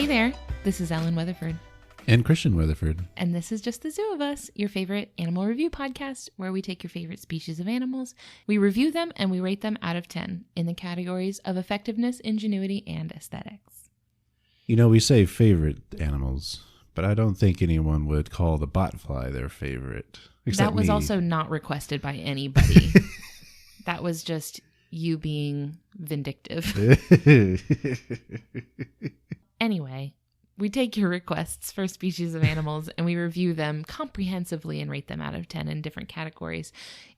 there, this is Ellen Weatherford. And Christian Weatherford. And this is Just the Zoo of Us, your favorite animal review podcast, where we take your favorite species of animals, we review them, and we rate them out of 10 in the categories of effectiveness, ingenuity, and aesthetics. You know, we say favorite animals, but I don't think anyone would call the botfly their favorite. Except that was me. Also not requested by anybody. That was just you being vindictive. Anyway, we take your requests for species of animals and we review them comprehensively and rate them out of 10 in different categories.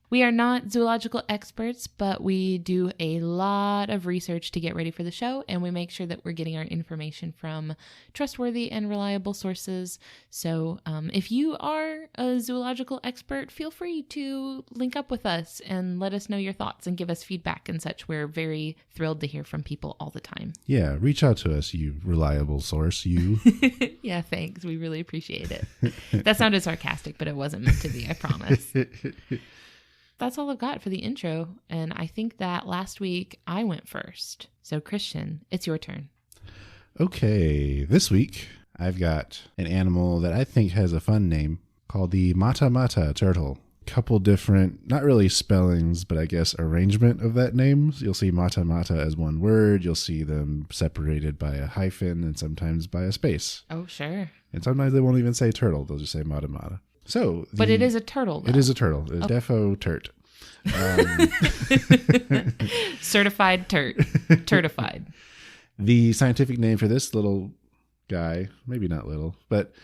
We are not zoological experts, but we do a lot of research to get ready for the show, and we make sure that we're getting our information from trustworthy and reliable sources. So if you are a zoological expert, feel free to link up with us and let us know your thoughts and give us feedback and such. We're very thrilled to hear from people all the time. Yeah, reach out to us, you reliable source, you. Yeah, thanks. We really appreciate it. That sounded sarcastic, but it wasn't meant to be, I promise. That's all I've got for the intro, and I think that last week I went first. So, Christian, it's your turn. Okay, this week I've got an animal that I think has a fun name called the mata mata turtle. Couple different, not really spellings, but I guess arrangement of that name. You'll see mata mata as one word. You'll see them separated by a hyphen and sometimes by a space. Oh, sure. And sometimes they won't even say turtle. They'll just say mata mata. So, but it is a turtle, though. It is a turtle. It's defo turt. Certified turtified. The scientific name for this little guy, maybe not little, but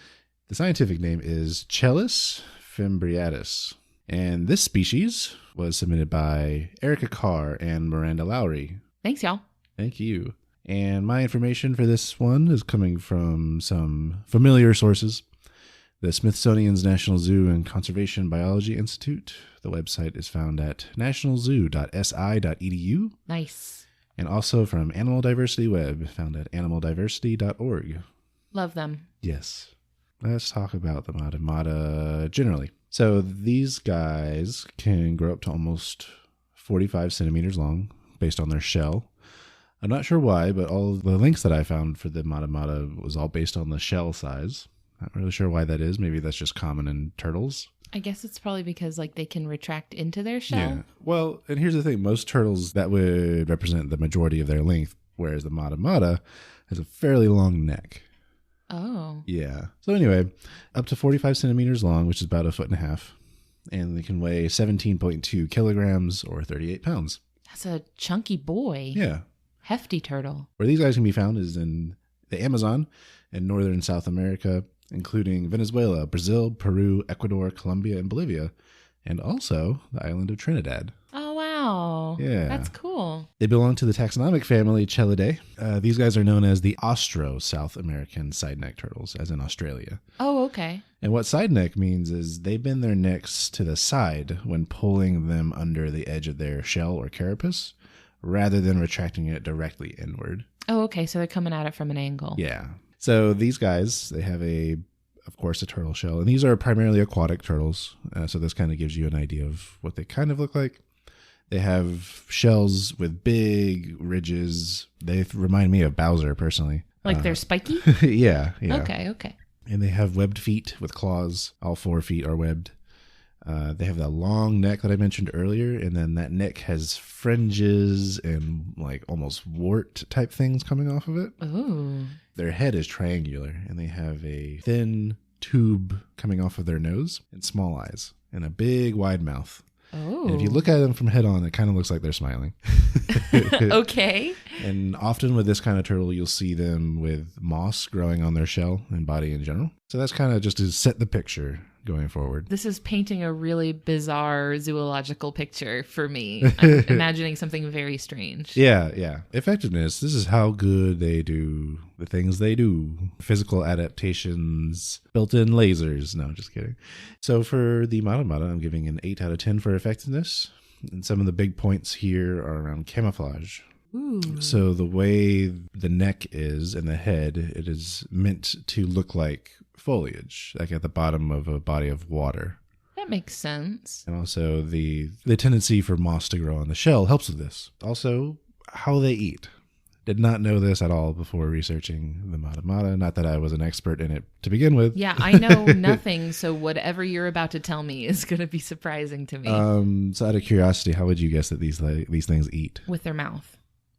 the scientific name is Chelys fimbriatus. And this species was submitted by Erica Carr and Miranda Lowry. Thanks, y'all. Thank you. And my information for this one is coming from some familiar sources. The Smithsonian's National Zoo and Conservation Biology Institute. The website is found at nationalzoo.si.edu. Nice. And also from Animal Diversity Web, found at animaldiversity.org. Love them. Yes. Let's talk about the mata mata generally. So these guys can grow up to almost 45 centimeters long based on their shell. I'm not sure why, but all of the links that I found for the mata mata was all based on the shell size. Not really sure why that is. Maybe that's just common in turtles. I guess it's probably because they can retract into their shell. Yeah. Well, and here's the thing. Most turtles, that would represent the majority of their length, whereas the mata mata has a fairly long neck. Oh. Yeah. So anyway, up to 45 centimeters long, which is about 1.5 feet. And they can weigh 17.2 kilograms or 38 pounds. That's a chunky boy. Yeah. Hefty turtle. Where these guys can be found is in the Amazon and northern South America, including Venezuela, Brazil, Peru, Ecuador, Colombia, and Bolivia, and also the island of Trinidad. Oh, wow. Yeah. That's cool. They belong to the taxonomic family Chelidae. These guys are known as the Austro-South American side-neck turtles, as in Australia. Oh, okay. And what side neck means is they bend their necks to the side when pulling them under the edge of their shell or carapace, rather than retracting it directly inward. Oh, okay. So they're coming at it from an angle. Yeah. So these guys, they have of course, a turtle shell. And these are primarily aquatic turtles. So this kind of gives you an idea of what they kind of look like. They have shells with big ridges. They remind me of Bowser, personally. Like they're spiky? Yeah. Okay. And they have webbed feet with claws. All 4 feet are webbed. They have that long neck that I mentioned earlier, and then that neck has fringes and like almost wart type things coming off of it. Ooh. Their head is triangular, and they have a thin tube coming off of their nose and small eyes and a big wide mouth. Oh. And if you look at them from head on, it kind of looks like they're smiling. Okay. And often with this kind of turtle, you'll see them with moss growing on their shell and body in general. So that's kind of just to set the picture going forward. This is painting a really bizarre zoological picture for me. I'm imagining something very strange. Yeah. Effectiveness. This is how good they do the things they do. Physical adaptations, built-in lasers. No, just kidding. So for the mata mata, I'm giving an 8 out of 10 for effectiveness. And some of the big points here are around camouflage. Ooh. So the way the neck is and the head, it is meant to look like foliage, like at the bottom of a body of water. That makes sense. And also the tendency for moss to grow on the shell helps with this. Also, how they eat. Did not know this at all before researching the Mata Mata. Not that I was an expert in it to begin with. Yeah, I know nothing, so whatever you're about to tell me is going to be surprising to me. So out of curiosity, how would you guess that these things eat? With their mouth.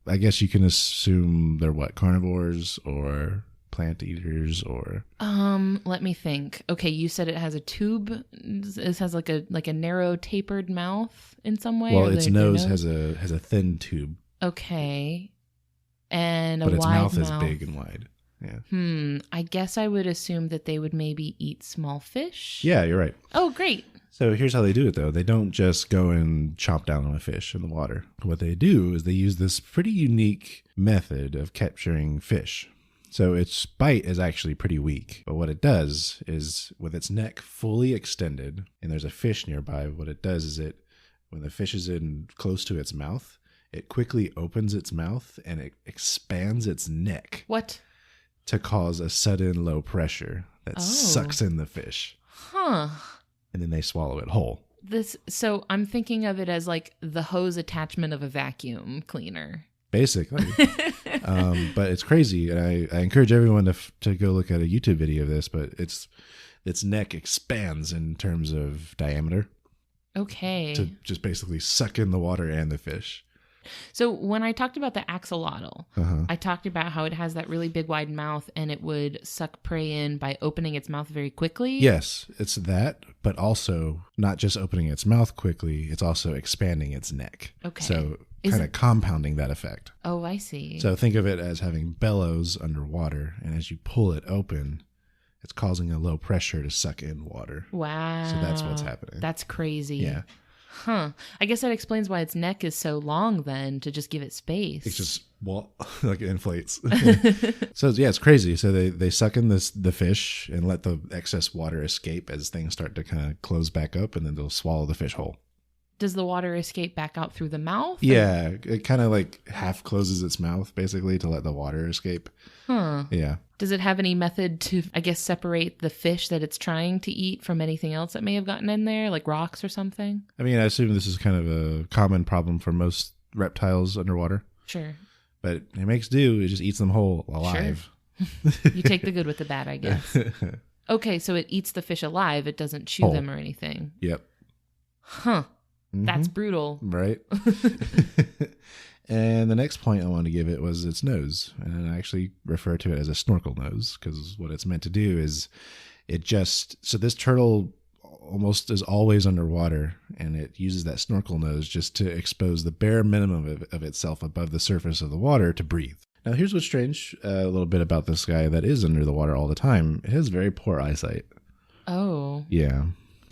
I guess you can assume they're what, carnivores or plant eaters or... Let me think. Okay, you said it has a tube. This has like a narrow tapered mouth in some way. Well, its nose has a thin tube. Okay. And but a its wide mouth is big and wide. Yeah. I guess I would assume that they would maybe eat small fish. Yeah, you're right. Oh, great. So here's how they do it, though. They don't just go and chomp down on a fish in the water. What they do is they use this pretty unique method of capturing fish. So its bite is actually pretty weak. But what it does is, with its neck fully extended, and there's a fish nearby, what it does is when the fish is in close to its mouth, it quickly opens its mouth and it expands its neck. What? To cause a sudden low pressure that sucks in the fish. Huh. And then they swallow it whole. So I'm thinking of it as like the hose attachment of a vacuum cleaner. Basically. But it's crazy. And I encourage everyone to go look at a YouTube video of this, but its neck expands in terms of diameter. Okay. To just basically suck in the water and the fish. So when I talked about the axolotl, I talked about how it has that really big wide mouth and it would suck prey in by opening its mouth very quickly. Yes, it's that, but also not just opening its mouth quickly, it's also expanding its neck. Okay. So kind of compounding that effect. Oh, I see. So think of it as having bellows underwater, and as you pull it open, it's causing a low pressure to suck in water. Wow. So that's what's happening. That's crazy. Yeah. Huh. I guess that explains why its neck is so long then, to just give it space. It's just, like it inflates. So yeah, it's crazy. So they suck in the fish and let the excess water escape as things start to kind of close back up, and then they'll swallow the fish whole. Does the water escape back out through the mouth? Yeah, it kind of like half closes its mouth basically to let the water escape. Huh. Yeah. Does it have any method to, I guess, separate the fish that it's trying to eat from anything else that may have gotten in there, like rocks or something? I mean, I assume this is kind of a common problem for most reptiles underwater. Sure. But it makes do. It just eats them whole, alive. Sure. You take the good with the bad, I guess. Okay, so it eats the fish alive. It doesn't chew them or anything. Yep. Huh. That's brutal. Right. And the next point I wanted to give it was its nose. And I actually refer to it as a snorkel nose, because what it's meant to do is so this turtle almost is always underwater, and it uses that snorkel nose just to expose the bare minimum of itself above the surface of the water to breathe. Now, here's what's strange a little bit about this guy that is under the water all the time. It has very poor eyesight. Oh. Yeah.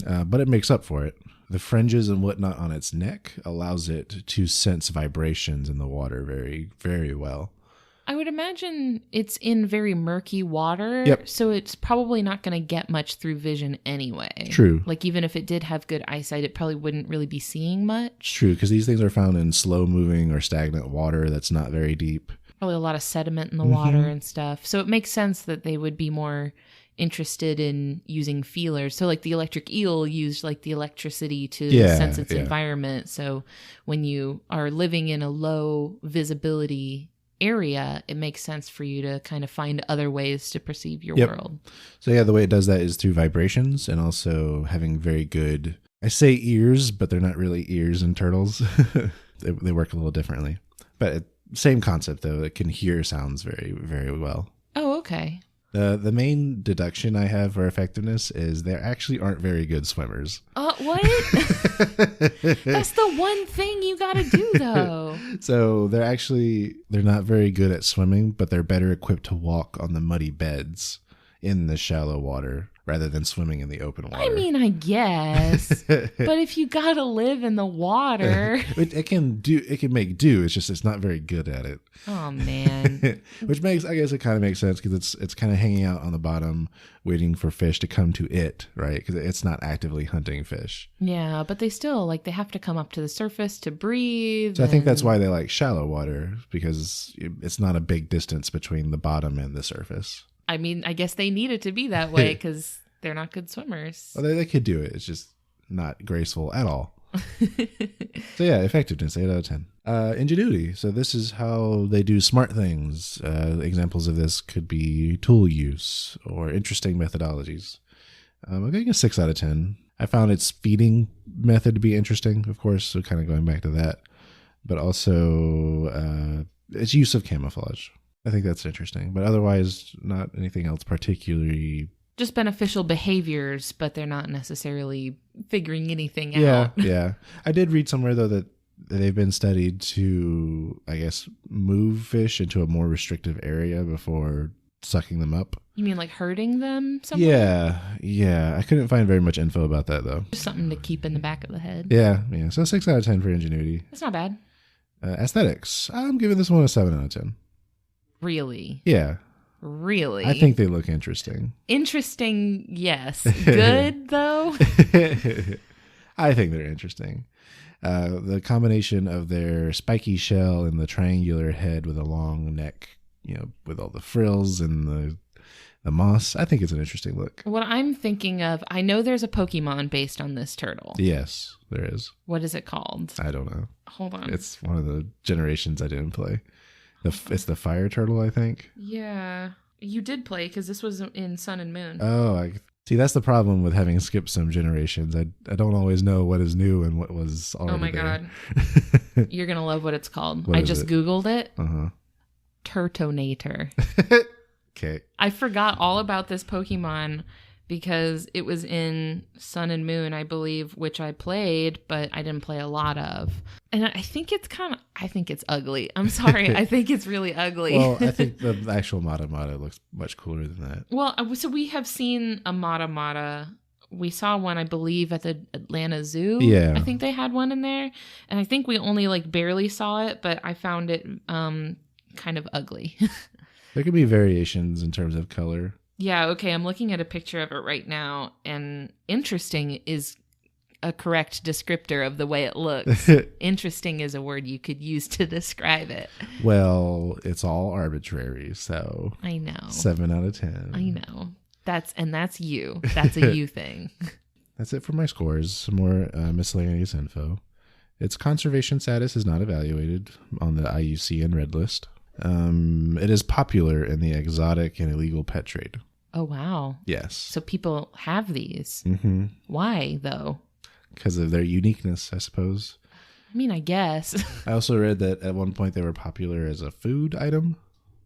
But it makes up for it. The fringes and whatnot on its neck allows it to sense vibrations in the water very, very well. I would imagine it's in very murky water, Yep. so it's probably not going to get much through vision anyway. True. Like, even if it did have good eyesight, it probably wouldn't really be seeing much. True, because these things are found in slow-moving or stagnant water that's not very deep. Probably a lot of sediment in the water and stuff. So it makes sense that they would be more interested in using feelers. So like the electric eel used like the electricity to sense its environment. So when you are living in a low visibility area, it makes sense for you to kind of find other ways to perceive your world. So yeah, the way it does that is through vibrations and also having very good, I say ears, but they're not really ears in turtles. They work a little differently. But same concept though, it can hear sounds very, very well. Oh, okay. The main deduction I have for effectiveness is they actually aren't very good swimmers. What? That's the one thing you got to do, though. So they're not very good at swimming, but they're better equipped to walk on the muddy beds in the shallow water rather than swimming in the open water. I mean, I guess. But if you got to live in the water. It can make do. It's just it's not very good at it. Oh, man. Which I guess it kind of makes sense because it's kind of hanging out on the bottom waiting for fish to come to it, right? Because it's not actively hunting fish. Yeah, but they still, they have to come up to the surface to breathe. So I think that's why they like shallow water, because it's not a big distance between the bottom and the surface. I mean, I guess they need it to be that way because they're not good swimmers. Well, they could do it. It's just not graceful at all. So yeah, effectiveness, 8 out of 10. Ingenuity. So this is how they do smart things. Examples of this could be tool use or interesting methodologies. I'm getting a 6 out of 10. I found its feeding method to be interesting, of course, so kind of going back to that. But also its use of camouflage. I think that's interesting. But otherwise, not anything else particularly... Just beneficial behaviors, but they're not necessarily figuring anything Yeah, out. yeah. I did read somewhere, though, that they've been studied to, I guess, move fish into a more restrictive area before sucking them up. You mean like hurting them somewhere? Yeah. I couldn't find very much info about that, though. Just something to keep in the back of the head. Yeah. So 6 out of 10 for ingenuity. That's not bad. Aesthetics. I'm giving this one a 7 out of 10. Really? Yeah. Really? I think they look interesting. Interesting, yes. Good, though? I think they're interesting. The combination of their spiky shell and the triangular head with a long neck, with all the frills and the moss, I think it's an interesting look. What I'm thinking of, I know there's a Pokemon based on this turtle. Yes, there is. What is it called? I don't know. Hold on. It's one of the generations I didn't play. It's the fire turtle, I think. Yeah. You did play because this was in Sun and Moon. Oh, see, that's the problem with having skipped some generations. I don't always know what is new and what was already Oh my there. God. You're going to love what it's called. What I is just it? Googled it. Uh-huh. Turtonator. Okay. I forgot all about this Pokemon because it was in Sun and Moon, I believe, which I played, but I didn't play a lot of. And I think it's ugly. I'm sorry. I think it's really ugly. Well, I think the actual Mata looks much cooler than that. Well, so we have seen a Mata. We saw one, I believe, at the Atlanta Zoo. Yeah. I think they had one in there. And I think we only barely saw it, but I found it kind of ugly. There could be variations in terms of color. Yeah, okay, I'm looking at a picture of it right now, and interesting is a correct descriptor of the way it looks. Interesting is a word you could use to describe it. Well, it's all arbitrary, so... I know. 7 out of 10. I know. That's you. That's a you thing. That's it for my scores. Some more miscellaneous info. Its conservation status is not evaluated on the IUCN Red List. It is popular in the exotic and illegal pet trade. Oh, wow. Yes. So people have these. Mm-hmm. Why, though? Because of their uniqueness, I suppose. I mean, I guess. I also read that at one point they were popular as a food item.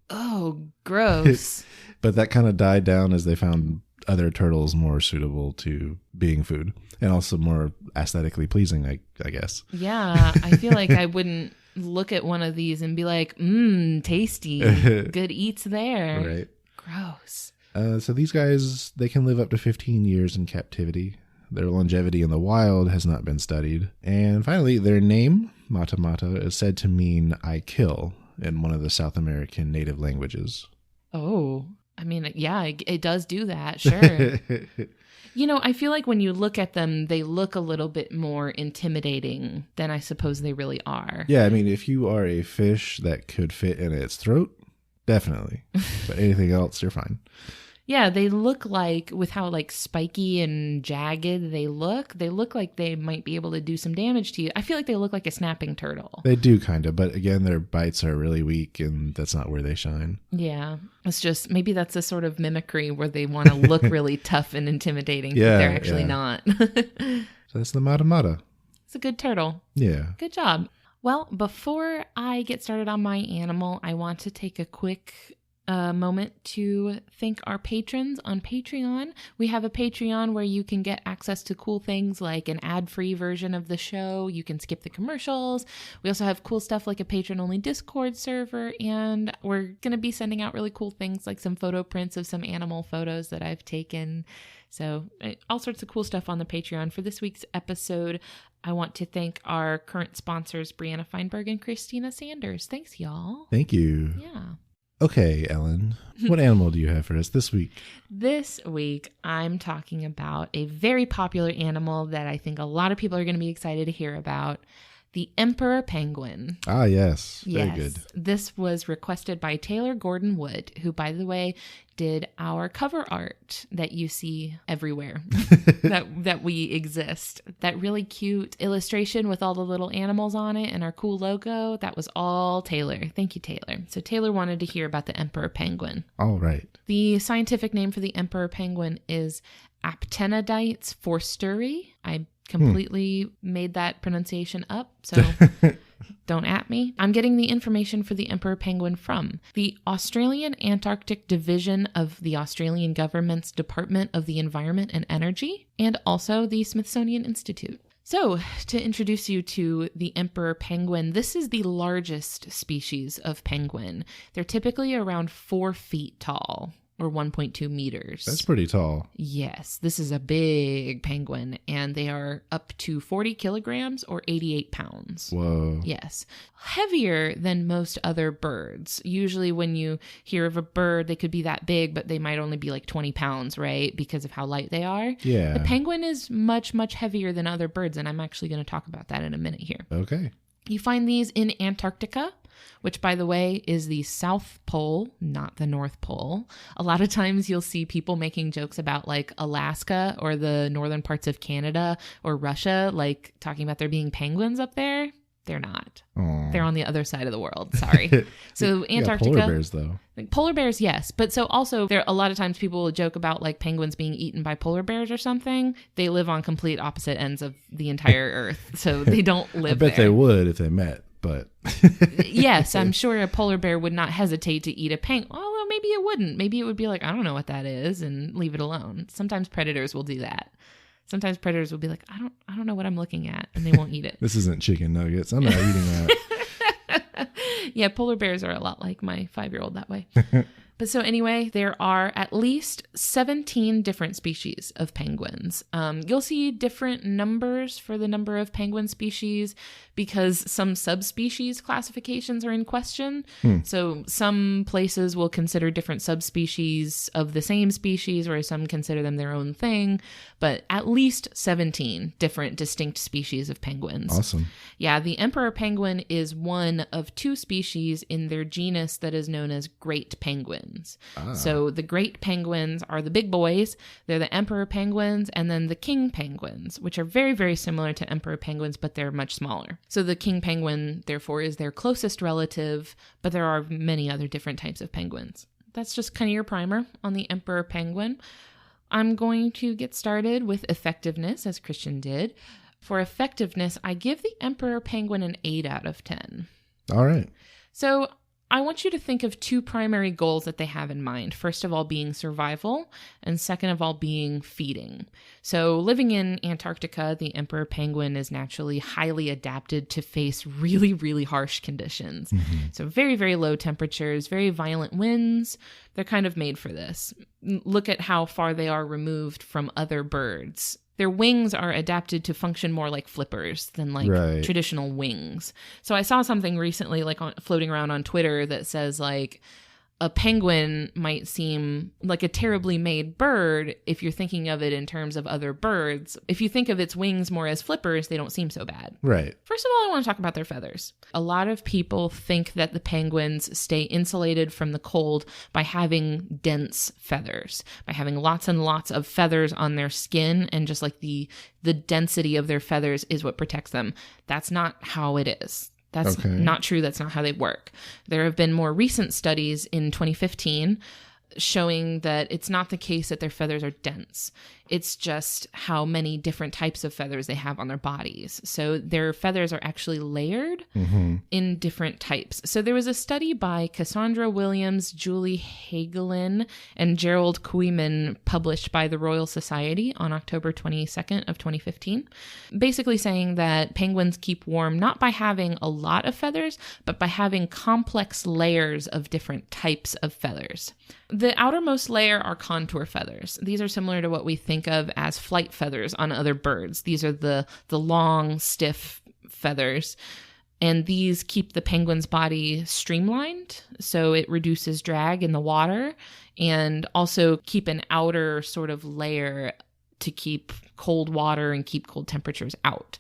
Oh, gross. But that kind of died down as they found other turtles more suitable to being food. And also more aesthetically pleasing, I guess. Yeah, I feel like I wouldn't look at one of these and be like, tasty. Good eats there. Right. Gross. So these guys, they can live up to 15 years in captivity. Their longevity in the wild has not been studied. And finally, their name, Mata Mata, is said to mean I kill in one of the South American native languages. Oh, I mean, yeah, it does do that. Sure. I feel like when you look at them, they look a little bit more intimidating than I suppose they really are. Yeah, I mean, if you are a fish that could fit in its throat, definitely. But anything else, you're fine. Yeah, they look like, with how spiky and jagged they look like they might be able to do some damage to you. I feel like they look like a snapping turtle. They do kind of, but again, their bites are really weak and that's not where they shine. Yeah, it's just, maybe that's a sort of mimicry where they want to look really tough and intimidating, but they're actually not. So that's the Mata Mata. It's a good turtle. Yeah. Good job. Well, before I get started on my animal, I want to take a quick moment to thank our patrons on Patreon. We have a Patreon where you can get access to cool things like an ad-free version of the show. You can skip the commercials. We also have cool stuff like a patron-only Discord server, and we're going to be sending out really cool things like some photo prints of some animal photos that I've taken. So all sorts of cool stuff on the Patreon. For this week's episode, I want to thank our current sponsors, Brianna Feinberg and Christina Sanders. Thanks, y'all. Thank you. Yeah. Okay, Ellen, what animal do you have for us this week? This week, I'm talking about a very popular animal that I think a lot of people are going to be excited to hear about. The emperor penguin. Ah, yes. Very Yes. good. This was requested by Taylor Gordon Wood, who, by the way, did our cover art that you see everywhere that we exist. That really cute illustration with all the little animals on it and our cool logo. That was all Taylor. Thank you, Taylor. So Taylor wanted to hear about the emperor penguin. All right. The scientific name for the emperor penguin is Aptenodytes forsteri. I completely made that pronunciation up, so don't at me. I'm getting the information for the emperor penguin from the Australian Antarctic Division of the Australian government's Department of the Environment and Energy, and also the Smithsonian Institute. So, to introduce you to the emperor penguin, this is the largest species of penguin. They're typically around 4 feet tall, or 1.2 meters. That's pretty tall. Yes, this is a big penguin, and they are up to 40 kilograms or 88 pounds. Whoa. Yes. Heavier than most other birds. Usually when you hear of a bird, they could be that big, but they might only be like 20 pounds, right? Because of how light they are. Yeah. The penguin is much, much heavier than other birds, and I'm actually going to talk about that in a minute here. Okay. You find these in Antarctica, which, by the way, is the South Pole, not the North Pole. A lot of times you'll see people making jokes about like Alaska or the northern parts of Canada or Russia, like talking about there being penguins up there. They're not. Aww. They're on the other side of the world. Sorry. So Antarctica. Polar bears, though. Polar bears, yes. But so also there a lot of times people will joke about like penguins being eaten by polar bears or something. They live on complete opposite ends of the entire earth. So they don't live there. I bet they would if they met, but. Yes, I'm sure a polar bear would not hesitate to eat a penguin. Although maybe it wouldn't. Maybe it would be like, I don't know what that is, and leave it alone. Sometimes predators will do that. Sometimes predators will be like, I don't know what I'm looking at, and they won't eat it. This isn't chicken nuggets. I'm not eating that. Yeah, polar bears are a lot like my 5-year-old that way. But so anyway, there are at least 17 different species of penguins. You'll see different numbers for the number of penguin species because some subspecies classifications are in question. So some places will consider different subspecies of the same species, or some consider them their own thing. But at least 17 different distinct species of penguins. Awesome. Yeah, the emperor penguin is one of 2 species in their genus that is known as great penguins. So the great penguins are the big boys. They're the emperor penguins, and then the king penguins, which are very, very similar to emperor penguins, but they're much smaller. So the king penguin, therefore, is their closest relative, but there are many other different types of penguins. That's just kind of your primer on the emperor penguin. I'm going to get started with effectiveness, as Christian did. For effectiveness, I give the emperor penguin an 8 out of 10. All right. So I want you to think of 2 primary goals that they have in mind. First of all, being survival, and second of all, being feeding. So living in Antarctica, the emperor penguin is naturally highly adapted to face really, really harsh conditions. So very, very low temperatures, very violent winds. They're kind of made for this. Look at how far they are removed from other birds. Their wings are adapted to function more like flippers than like traditional wings. So I saw something recently like floating around on Twitter that says like a penguin might seem like a terribly made bird if you're thinking of it in terms of other birds. If you think of its wings more as flippers, they don't seem so bad. Right. First of all, I want to talk about their feathers. A lot of people think that the penguins stay insulated from the cold by having dense feathers, by having lots and lots of feathers on their skin, and just like the density of their feathers is what protects them. That's not how it is. That's not true. That's not how they work. There have been more recent studies in 2015 showing that it's not the case that their feathers are dense. It's just how many different types of feathers they have on their bodies. So their feathers are actually layered in different types. So there was a study by Cassandra Williams, Julie Hagelin, and Gerald Koeman published by the Royal Society on October 22nd of 2015, basically saying that penguins keep warm not by having a lot of feathers, but by having complex layers of different types of feathers. The outermost layer are contour feathers. These are similar to what we think of as flight feathers on other birds. These are the long, stiff feathers. And these keep the penguin's body streamlined, so it reduces drag in the water, and also keep an outer sort of layer to keep cold water and keep cold temperatures out.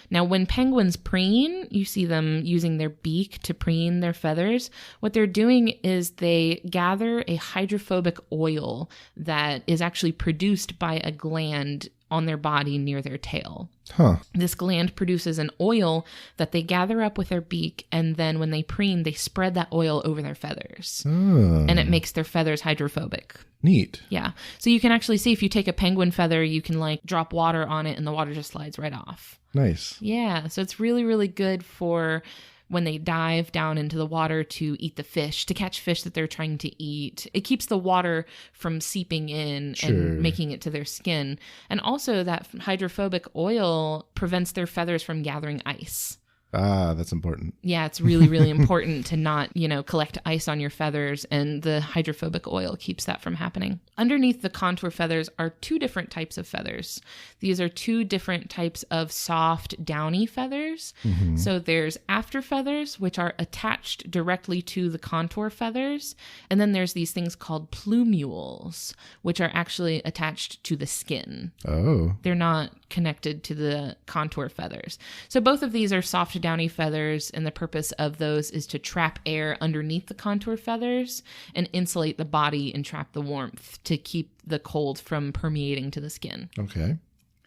Now, when penguins preen, you see them using their beak to preen their feathers. What they're doing is they gather a hydrophobic oil that is actually produced by a gland on their body near their tail. Huh. This gland produces an oil that they gather up with their beak, and then when they preen, they spread that oil over their feathers. And it makes their feathers hydrophobic. Neat. Yeah. So you can actually see if you take a penguin feather, you can like drop water on it and the water just slides right off. Nice. Yeah. So it's really, really good for when they dive down into the water to eat the fish, to catch fish that they're trying to eat. It keeps the water from seeping in and making it to their skin. And also that hydrophobic oil prevents their feathers from gathering ice. Ah, that's important. Yeah, it's really, really important to not, collect ice on your feathers, and the hydrophobic oil keeps that from happening. Underneath the contour feathers are two different types of feathers. These are two different types of soft, downy feathers. Mm-hmm. So there's after feathers, which are attached directly to the contour feathers. And then there's these things called plumules, which are actually attached to the skin. Oh. They're not connected to the contour feathers. So both of these are soft, downy feathers, and the purpose of those is to trap air underneath the contour feathers and insulate the body and trap the warmth to keep the cold from permeating to the skin. Okay.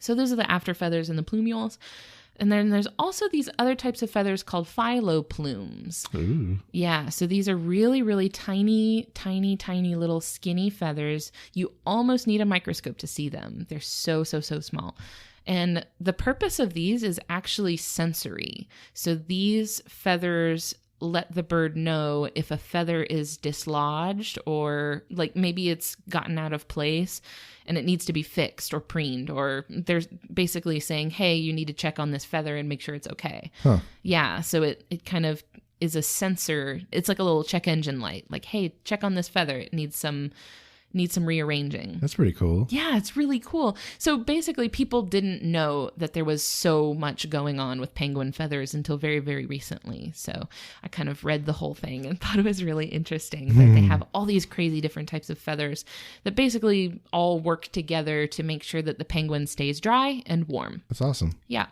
So those are the after feathers and the plumules. And then there's also these other types of feathers called phyloplumes. Ooh. Yeah, so these are really, really tiny, tiny, tiny little skinny feathers. You almost need a microscope to see them. They're so, so, so small. And the purpose of these is actually sensory. So these feathers let the bird know if a feather is dislodged, or like maybe it's gotten out of place and it needs to be fixed or preened, or they're basically saying, hey, you need to check on this feather and make sure it's okay. Huh. Yeah, so it kind of is a sensor. It's like a little check engine light. Like, hey, check on this feather. It needs some rearranging. That's pretty cool. Yeah, it's really cool. So basically, people didn't know that there was so much going on with penguin feathers until very, very recently. So I kind of read the whole thing and thought it was really interesting that they have all these crazy different types of feathers that basically all work together to make sure that the penguin stays dry and warm. That's awesome. Yeah.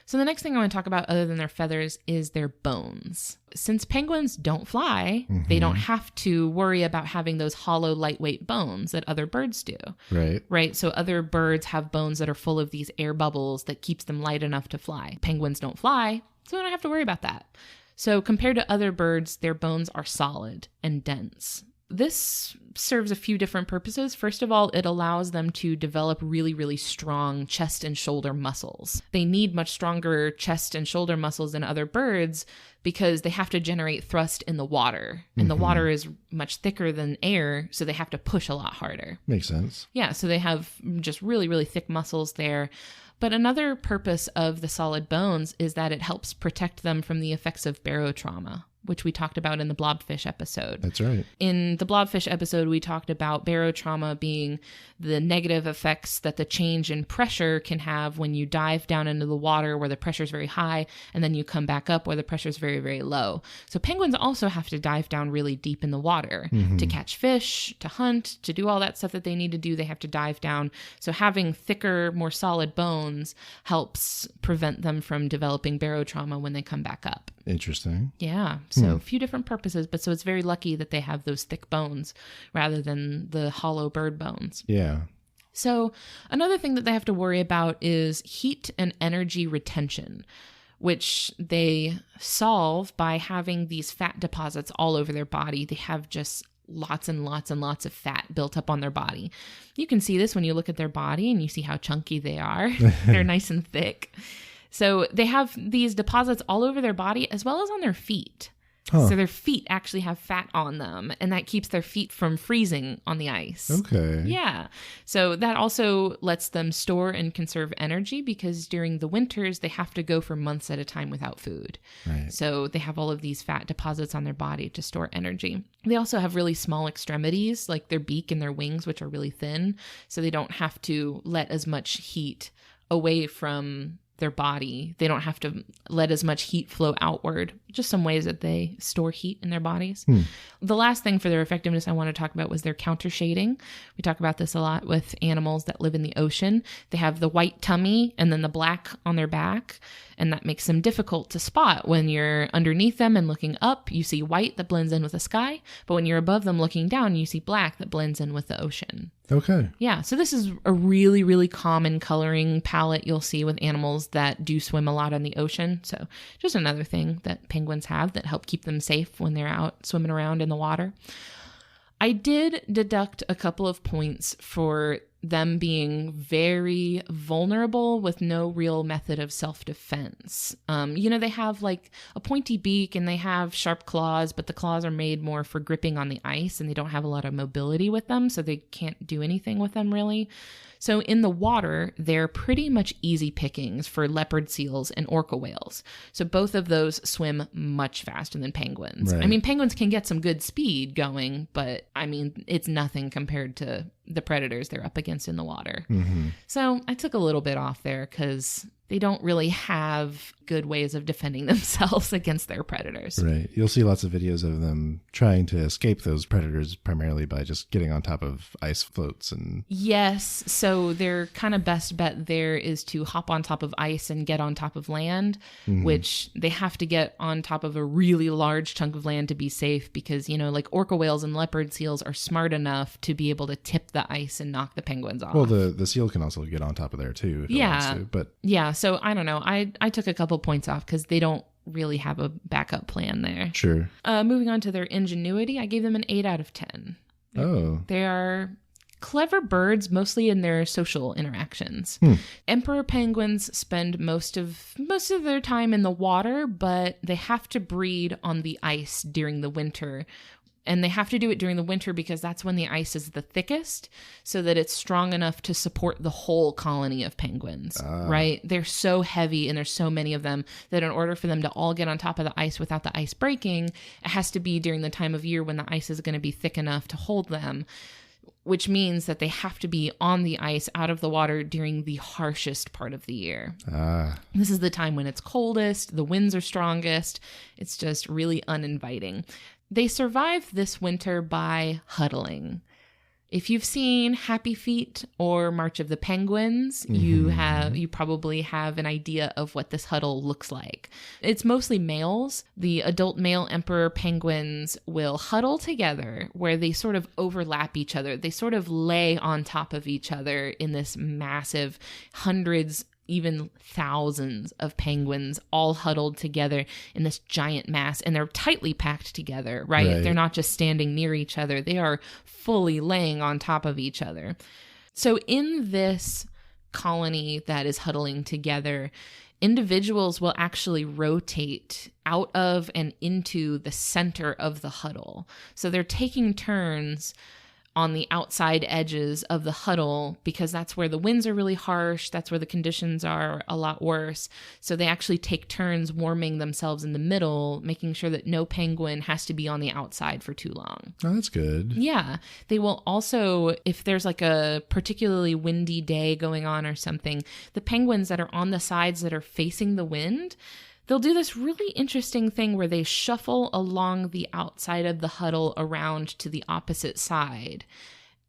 So the next thing I want to talk about other than their feathers is their bones. Since penguins don't fly, they don't have to worry about having those hollow, lightweight bones that other birds do. Right. Right. So other birds have bones that are full of these air bubbles that keeps them light enough to fly. Penguins don't fly, so they don't have to worry about that. So compared to other birds, their bones are solid and dense. This serves a few different purposes. First of all, it allows them to develop really, really strong chest and shoulder muscles. They need much stronger chest and shoulder muscles than other birds because they have to generate thrust in the water. And the water is much thicker than air, so they have to push a lot harder. Makes sense. Yeah, so they have just really, really thick muscles there. But another purpose of the solid bones is that it helps protect them from the effects of barotrauma, which we talked about in the blobfish episode. That's right. In the blobfish episode, we talked about barotrauma being the negative effects that the change in pressure can have when you dive down into the water where the pressure is very high, and then you come back up where the pressure is very, very low. So penguins also have to dive down really deep in the water to catch fish, to hunt, to do all that stuff that they need to do. They have to dive down. So having thicker, more solid bones helps prevent them from developing barotrauma when they come back up. Interesting. Yeah. So a few different purposes, but so it's very lucky that they have those thick bones rather than the hollow bird bones. Yeah. So another thing that they have to worry about is heat and energy retention, which they solve by having these fat deposits all over their body. They have just lots and lots and lots of fat built up on their body. You can see this when you look at their body and you see how chunky they are. They're nice and thick. So they have these deposits all over their body as well as on their feet. Huh. So their feet actually have fat on them, and that keeps their feet from freezing on the ice. Okay. Yeah. So that also lets them store and conserve energy because during the winters, they have to go for months at a time without food. Right. So they have all of these fat deposits on their body to store energy. They also have really small extremities, like their beak and their wings, which are really thin. So they don't have to let as much heat away from their body. They don't have to let as much heat flow outward. Just some ways that they store heat in their bodies. The last thing for their effectiveness I want to talk about was their counter shading. We talk about this a lot with animals that live in the ocean. They have the white tummy and then the black on their back. and that makes them difficult to spot. When you're underneath them and looking up, you see white that blends in with the sky, but when you're above them looking down, you see black that blends in with the ocean. Okay. Yeah, so this is a really, really common coloring palette you'll see with animals that do swim a lot in the ocean. So just another thing that penguins have that help keep them safe when they're out swimming around in the water. I did deduct a couple of points for them being very vulnerable with no real method of self-defense. They have like a pointy beak and they have sharp claws, but the claws are made more for gripping on the ice and they don't have a lot of mobility with them, so they can't do anything with them really. So in the water, they're pretty much easy pickings for leopard seals and orca whales. So both of those swim much faster than penguins. Right. I mean, penguins can get some good speed going, but I mean, it's nothing compared to the predators they're up against in the water. Mm-hmm. So I took a little bit off there because they don't really have good ways of defending themselves against their predators. Right. You'll see lots of videos of them trying to escape those predators primarily by just getting on top of ice floats and... Yes. So their kind of best bet there is to hop on top of ice and get on top of land, which they have to get on top of a really large chunk of land to be safe because, like orca whales and leopard seals are smart enough to be able to tip the ice and knock the penguins off. Well, the seal can also get on top of there too if it wants to, but... Yeah. So I don't know. I took a couple points off because they don't really have a backup plan there. Sure. Moving on to their ingenuity, I gave them an 8 out of 10. Oh. They are clever birds, mostly in their social interactions. Emperor penguins spend most of their time in the water, but they have to breed on the ice during the winter. And they have to do it during the winter because that's when the ice is the thickest, so that it's strong enough to support the whole colony of penguins, right? They're so heavy and there's so many of them that in order for them to all get on top of the ice without the ice breaking, it has to be during the time of year when the ice is going to be thick enough to hold them, which means that they have to be on the ice out of the water during the harshest part of the year. This is the time when it's coldest, the winds are strongest. It's just really uninviting. They survive this winter by huddling. If you've seen Happy Feet or March of the Penguins, you probably have an idea of what this huddle looks like. It's mostly males. The adult male emperor penguins will huddle together where they sort of overlap each other. They sort of lay on top of each other in this massive hundreds, even thousands of penguins all huddled together in this giant mass, and they're tightly packed together, right? They're not just standing near each other. They are fully laying on top of each other. So in this colony that is huddling together, individuals will actually rotate out of and into the center of the huddle. So they're taking turns on the outside edges of the huddle because that's where the winds are really harsh. That's where the conditions are a lot worse. So they actually take turns warming themselves in the middle, making sure that no penguin has to be on the outside for too long. Oh, that's good. Yeah. They will also, if there's like a particularly windy day going on or something, the penguins that are on the sides that are facing the wind, they'll do this really interesting thing where they shuffle along the outside of the huddle around to the opposite side.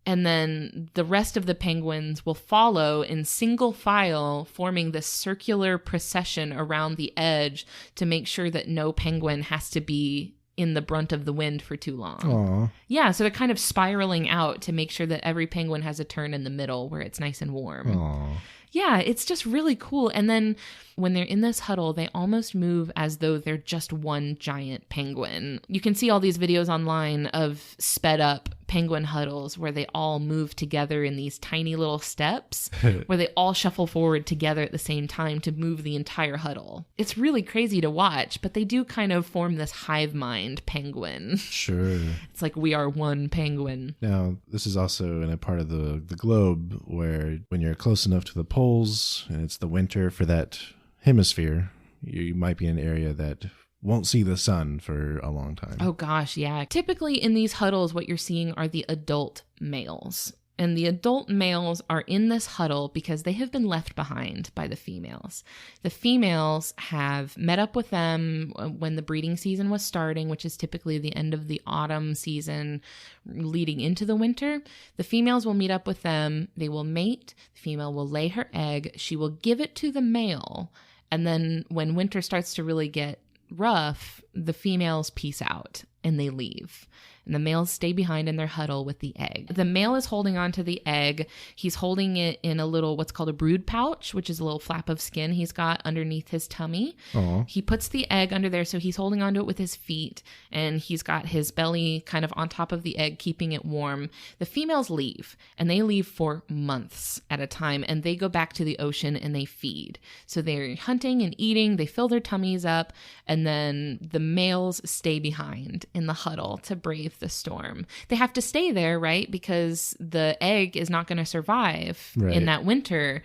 And then the rest of the penguins will follow in single file, forming this circular procession around the edge to make sure that no penguin has to be in the brunt of the wind for too long. Aww. Yeah, so they're kind of spiraling out to make sure that every penguin has a turn in the middle where it's nice and warm. Aww. Yeah, it's just really cool. And then when they're in this huddle, they almost move as though they're just one giant penguin. You can see all these videos online of sped up penguin huddles where they all move together in these tiny little steps where they all shuffle forward together at the same time to move the entire huddle. It's really crazy to watch, but they do kind of form this hive mind penguin. Sure. It's like we are one penguin. Now, this is also in a part of the globe where when you're close enough to the poles and it's the winter for that hemisphere, you might be in an area that won't see the sun for a long time. Oh gosh, yeah. Typically in these huddles, what you're seeing are the adult males. And the adult males are in this huddle because they have been left behind by the females. The females have met up with them when the breeding season was starting, which is typically the end of the autumn season leading into the winter. The females will meet up with them. They will mate. The female will lay her egg. She will give it to the male. And then when winter starts to really get rough, the females peace out and they leave. And the males stay behind in their huddle with the egg. The male is holding on to the egg. He's holding it in a little, what's called a brood pouch, which is a little flap of skin he's got underneath his tummy. Aww. He puts the egg under there, so he's holding onto it with his feet, and he's got his belly kind of on top of the egg, keeping it warm. The females leave, and they leave for months at a time, and they go back to the ocean and they feed. So they're hunting and eating, they fill their tummies up, and then the males stay behind in the huddle to brave the storm. They have to stay there, right? Because the egg is not going to survive in that winter.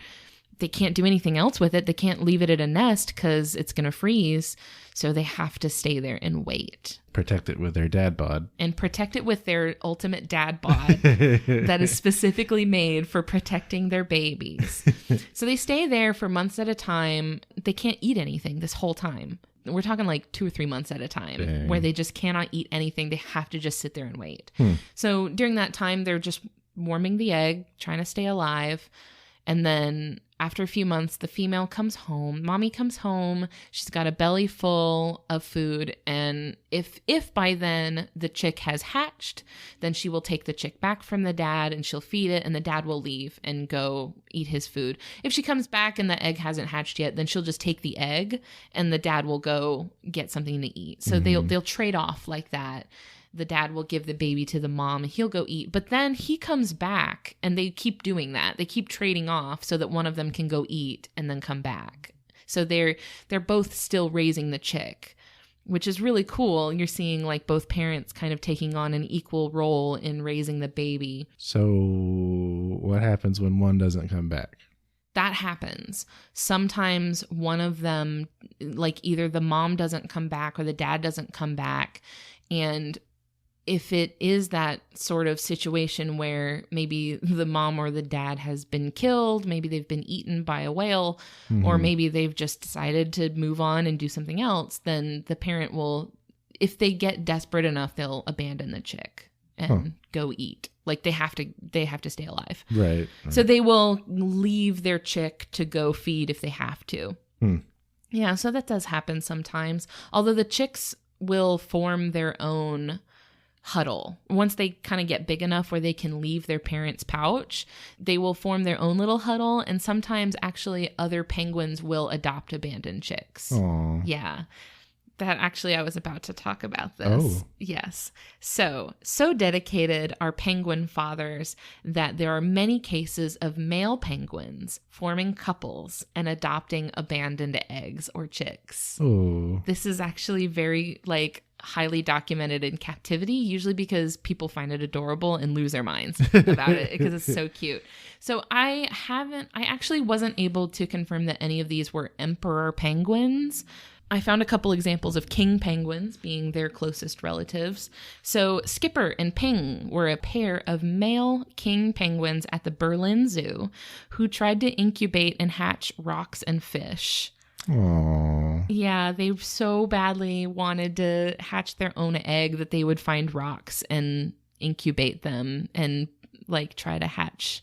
They can't do anything else with it. They can't leave it at a nest because it's going to freeze. So they have to stay there and wait. Protect it with their dad bod. And protect it with their ultimate dad bod that is specifically made for protecting their babies. So they stay there for months at a time. They can't eat anything this whole time. We're talking like 2 or 3 months at a time where they just cannot eat anything. They have to just sit there and wait. So during that time, they're just warming the egg, trying to stay alive. And then after a few months, the female comes home. Mommy comes home. She's got a belly full of food. And if by then the chick has hatched, then she will take the chick back from the dad and she'll feed it, and the dad will leave and go eat his food. If she comes back and the egg hasn't hatched yet, then she'll just take the egg and the dad will go get something to eat. So they'll trade off like that. The dad will give the baby to the mom and he'll go eat. But then he comes back and they keep doing that. They keep trading off so that one of them can go eat and then come back. So they're both still raising the chick, which is really cool. You're seeing like both parents kind of taking on an equal role in raising the baby. So what happens when one doesn't come back? That happens. Sometimes one of them, like either the mom doesn't come back or the dad doesn't come back. And if it is that sort of situation where maybe the mom or the dad has been killed, maybe they've been eaten by a whale, or maybe they've just decided to move on and do something else, then the parent will, if they get desperate enough, they'll abandon the chick and go eat. Like they have to stay alive. Right. So they will leave their chick to go feed if they have to. Yeah, so that does happen sometimes. Although the chicks will form their own huddle. Once they kind of get big enough where they can leave their parents' pouch, they will form their own little huddle, and sometimes actually other penguins will adopt abandoned chicks. Aww. Yeah. That actually, I was about to talk about this. Oh. Yes. So dedicated are penguin fathers that there are many cases of male penguins forming couples and adopting abandoned eggs or chicks. Oh. This is actually very highly documented in captivity, usually because people find it adorable and lose their minds about it because it's so cute. So I actually wasn't able to confirm that any of these were emperor penguins. I found a couple examples of king penguins being their closest relatives. So Skipper and Ping were a pair of male king penguins at the Berlin Zoo who tried to incubate and hatch rocks and fish. Aww. Yeah, they so badly wanted to hatch their own egg that they would find rocks and incubate them and try to hatch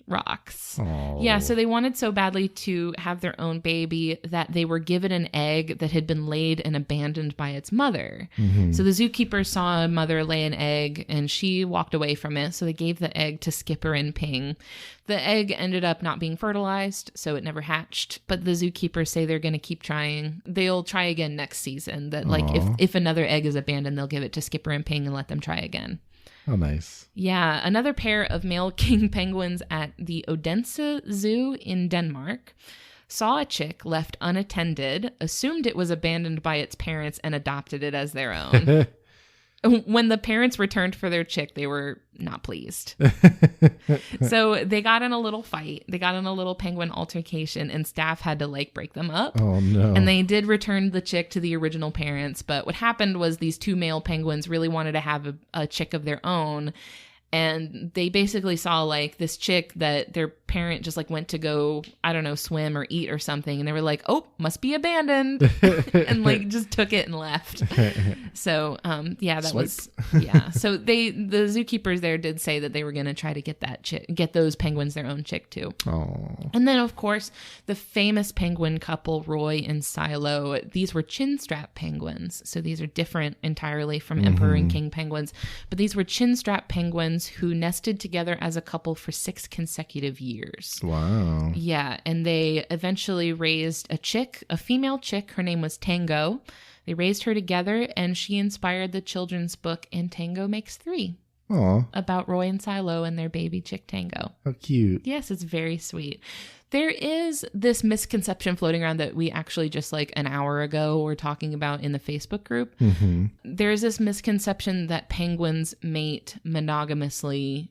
rocks. Aww. Yeah, so they wanted so badly to have their own baby that they were given an egg that had been laid and abandoned by its mother. So the zookeeper saw a mother lay an egg and she walked away from it, so they gave the egg to Skipper and Ping. The egg ended up not being fertilized, so it never hatched, but the zookeepers say they're going to keep trying. They'll try again next season, that if another egg is abandoned, they'll give it to Skipper and Ping and let them try again. Oh, nice. Yeah, another pair of male king penguins at the Odense Zoo in Denmark saw a chick left unattended, assumed it was abandoned by its parents, and adopted it as their own. When the parents returned for their chick, they were not pleased. So they got in a little fight. They got in a little penguin altercation, and staff had to break them up. Oh, no. And they did return the chick to the original parents. But what happened was these two male penguins really wanted to have a chick of their own. And they basically saw like this chick that their parent just like went to go, I don't know, swim or eat or something. And they were like, oh, must be abandoned. And like just took it and left. So, yeah, that was, yeah. So the zookeepers there did say that they were going to try to get those penguins their own chick too. Oh. And then of course, the famous penguin couple, Roy and Silo, these were chin strap penguins. So these are different entirely from emperor and king penguins, but these were chin strap penguins who nested together as a couple for 6 consecutive years. Wow. Yeah, and they eventually raised a female chick. Her name was Tango. They raised her together, and she inspired the children's book And Tango Makes Three. Aw. About Roy and Silo and their baby chick Tango. How cute. Yes, it's very sweet. There is this misconception floating around that we actually just like an hour ago were talking about in the Facebook group. Mm-hmm. There's this misconception that penguins mate monogamously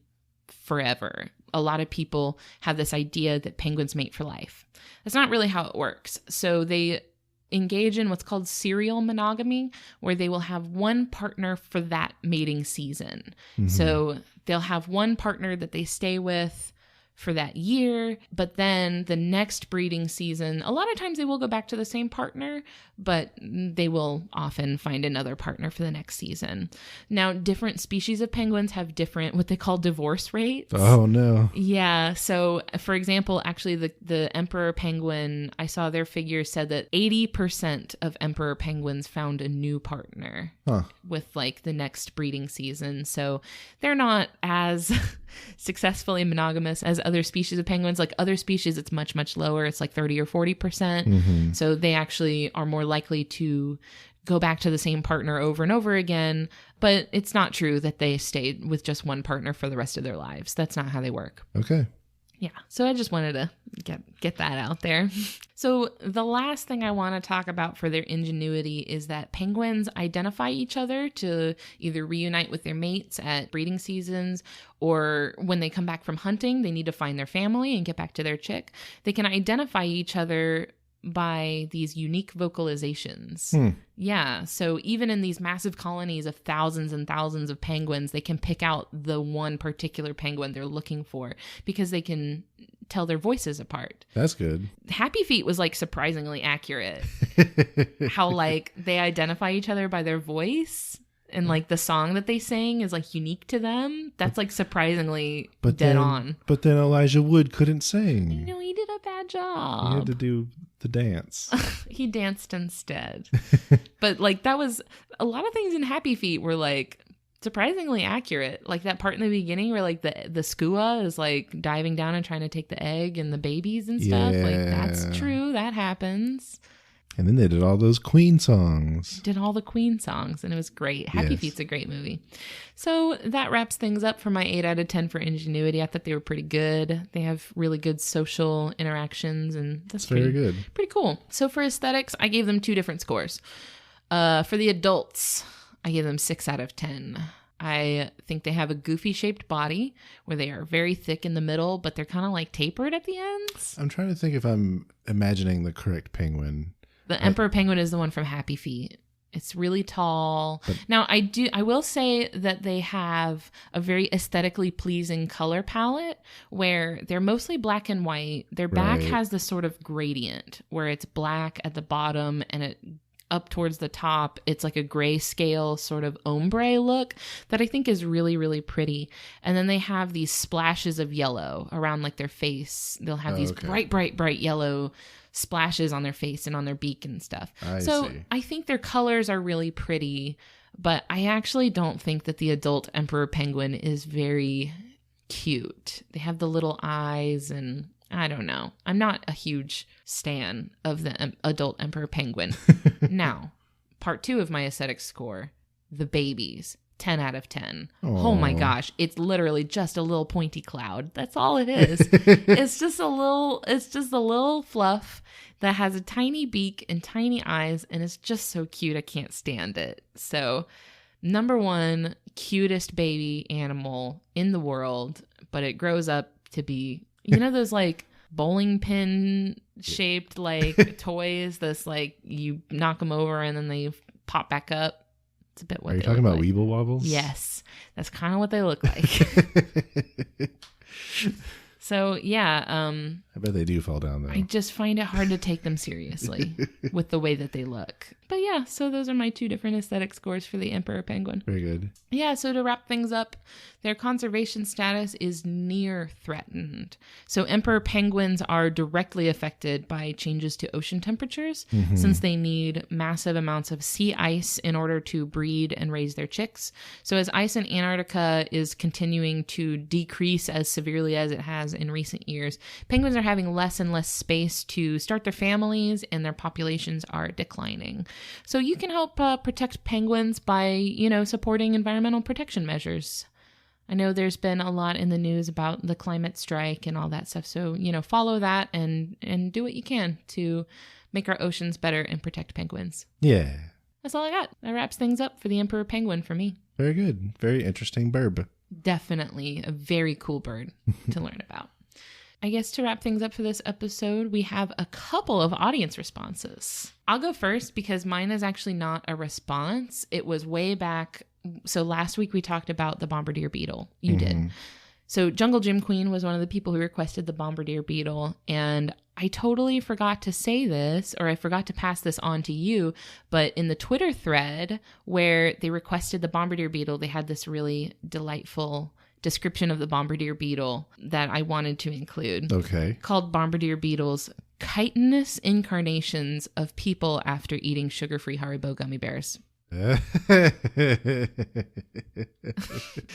forever. A lot of people have this idea that penguins mate for life. That's not really how it works. So they engage in what's called serial monogamy, where they will have one partner for that mating season. Mm-hmm. So they'll have one partner that they stay with for that year, but then the next breeding season, a lot of times they will go back to the same partner, but they will often find another partner for the next season. Now, different species of penguins have different, what they call divorce rates. Oh, no. Yeah. So, for example, actually, the emperor penguin, I saw their figures said that 80% of emperor penguins found a new partner with like the next breeding season. So they're not as successfully monogamous as other species of penguins. Like other species, it's much, much lower. It's like 30 or 40%. Mm-hmm. So they actually are more likely to go back to the same partner over and over again. But it's not true that they stayed with just one partner for the rest of their lives. That's not how they work. Okay. Yeah. So I just wanted to get that out there. So the last thing I want to talk about for their ingenuity is that penguins identify each other to either reunite with their mates at breeding seasons, or when they come back from hunting, they need to find their family and get back to their chick. They can identify each other by these unique vocalizations. Yeah. So even in these massive colonies of thousands and thousands of penguins, they can pick out the one particular penguin they're looking for because they can tell their voices apart. That's good. Happy Feet was like surprisingly accurate. How like they identify each other by their voice. And like the song that they sing is like unique to them. That's like surprisingly dead on. But then Elijah Wood couldn't sing. You know, he did a bad job. He had to do the dance. He danced instead. But like that was a lot of things in Happy Feet were like surprisingly accurate. Like that part in the beginning where like the skua is like diving down and trying to take the egg and the babies and stuff. Yeah. Like that's true. That happens. And then they did all those Queen songs. Did all the Queen songs, and it was great. Happy Feet's a great movie. So that wraps things up for my 8 out of 10 for ingenuity. I thought they were pretty good. They have really good social interactions, and that's very good. Pretty cool. So for aesthetics, I gave them 2 different scores. For the adults, I gave them 6 out of 10. I think they have a goofy shaped body where they are very thick in the middle, but they're kind of like tapered at the ends. I'm trying to think if I'm imagining the correct penguin. The emperor penguin is the one from Happy Feet. It's really tall. Now, I will say that they have a very aesthetically pleasing color palette where they're mostly black and white. Their back has this sort of gradient where it's black at the bottom and it up towards the top, it's like a grayscale sort of ombre look that I think is really, really pretty. And then they have these splashes of yellow around like their face. They'll have these bright, bright, bright yellow splashes on their face and on their beak and stuff. I see. I think their colors are really pretty, but I actually don't think that the adult emperor penguin is very cute. They have the little eyes and I don't know. I'm not a huge stan of the adult emperor penguin. Now, part 2 of my aesthetic score, the babies. 10 out of 10. Aww. Oh my gosh. It's literally just a little pointy cloud. That's all it is. It's just a little fluff that has a tiny beak and tiny eyes, and it's just so cute. I can't stand it. So, number 1, cutest baby animal in the world, but it grows up to be, you know, those like bowling pin shaped like toys that's like you knock them over and then they pop back up. It's a bit what Are you they talking look about like. Weeble Wobbles? Yes, that's kind of what they look like. So yeah, I bet they do fall down though. I just find it hard to take them seriously with the way that they look. But yeah, so those are my 2 different aesthetic scores for the emperor penguin. Very good. Yeah, so to wrap things up, their conservation status is near threatened. So emperor penguins are directly affected by changes to ocean temperatures since they need massive amounts of sea ice in order to breed and raise their chicks. So as ice in Antarctica is continuing to decrease as severely as it has in recent years, penguins are having less and less space to start their families and their populations are declining. So you can help protect penguins by, supporting environmental protection measures. I know there's been a lot in the news about the climate strike and all that stuff. So, follow that and do what you can to make our oceans better and protect penguins. Yeah. That's all I got. That wraps things up for the emperor penguin for me. Very good. Very interesting burb. Definitely a very cool bird to learn about. I guess to wrap things up for this episode, we have a couple of audience responses. I'll go first because mine is actually not a response. It was way back. So last week we talked about the bombardier beetle. You did. So Jungle Gym Queen was one of the people who requested the bombardier beetle. And I totally forgot to say this, or I forgot to pass this on to you. But in the Twitter thread where they requested the bombardier beetle, they had this really delightful description of the bombardier beetle that I wanted to include. Okay. Called Bombardier Beetles Chitinous Incarnations of People After Eating Sugar-Free Haribo Gummy Bears. And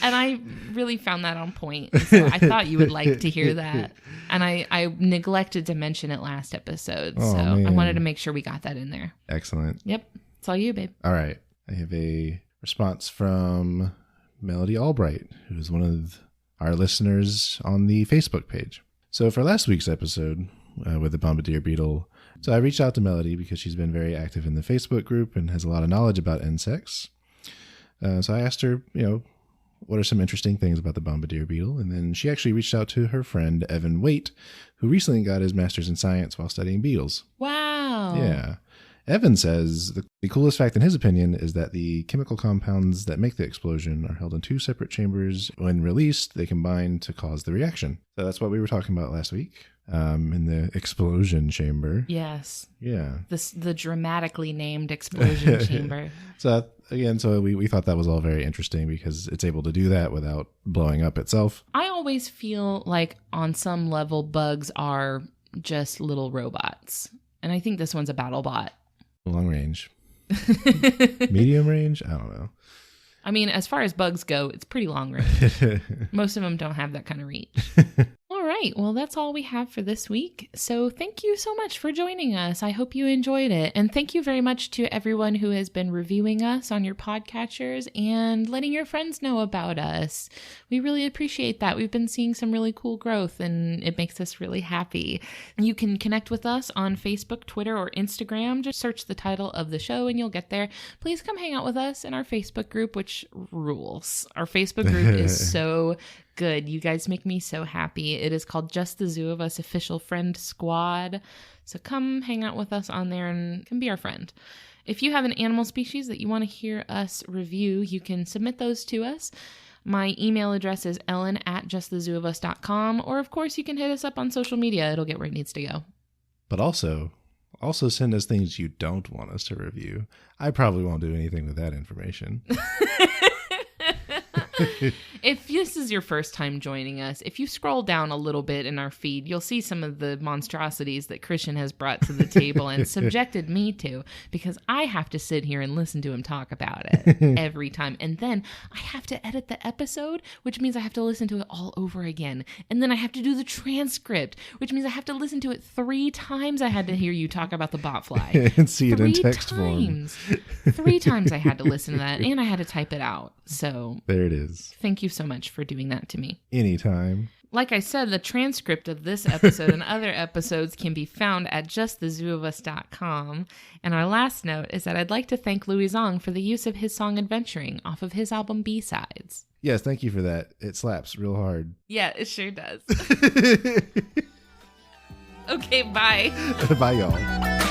I really found that on point. So I thought you would like to hear that. And I neglected to mention it last episode. So man. I wanted to make sure we got that in there. Excellent. Yep. It's all you, babe. All right. I have a response from Melody Albright, who is one of our listeners on the Facebook page. So for last week's episode with the bombardier beetle, so I reached out to Melody because she's been very active in the Facebook group and has a lot of knowledge about insects. So I asked her, what are some interesting things about the bombardier beetle? And then she actually reached out to her friend, Evan Waite, who recently got his master's in science while studying beetles. Wow. Yeah. Evan says the coolest fact in his opinion is that the chemical compounds that make the explosion are held in 2 separate chambers. When released, they combine to cause the reaction. So that's what we were talking about last week in the explosion chamber. Yes. Yeah. The dramatically named explosion chamber. So again, we thought that was all very interesting because it's able to do that without blowing up itself. I always feel like on some level bugs are just little robots. And I think this one's a battle bot. Long range. Medium range? I don't know. I mean, as far as bugs go, it's pretty long range. Most of them don't have that kind of reach. All right. Well, that's all we have for this week. So thank you so much for joining us. I hope you enjoyed it. And thank you very much to everyone who has been reviewing us on your podcatchers and letting your friends know about us. We really appreciate that. We've been seeing some really cool growth and it makes us really happy. You can connect with us on Facebook, Twitter, or Instagram. Just search the title of the show and you'll get there. Please come hang out with us in our Facebook group, which rules. Our Facebook group is so good. You guys make me so happy. It is called Just the Zoo of Us Official Friend Squad. So come hang out with us on there and come be our friend. If you have an animal species that you want to hear us review, you can submit those to us. My email address is ellen@justthezooofus.com, or of course you can hit us up on social media. It'll get where it needs to go. But also send us things you don't want us to review. I probably won't do anything with that information. If this is your first time joining us, if you scroll down a little bit in our feed, you'll see some of the monstrosities that Christian has brought to the table and subjected me to, because I have to sit here and listen to him talk about it every time. And then I have to edit the episode, which means I have to listen to it all over again. And then I have to do the transcript, which means I have to listen to it 3 times. I had to hear you talk about the botfly. And see it in text form. 3 times I had to listen to that, and I had to type it out. So there it is. Thank you so much for doing that to me. Anytime. Like I said, the transcript of this episode and other episodes can be found at justthezooofus.com. And our last note is that I'd like to thank Louis Zong for the use of his song Adventuring off of his album B-Sides. Yes, thank you for that. It slaps real hard. Yeah, it sure does. Okay, bye. Bye, y'all.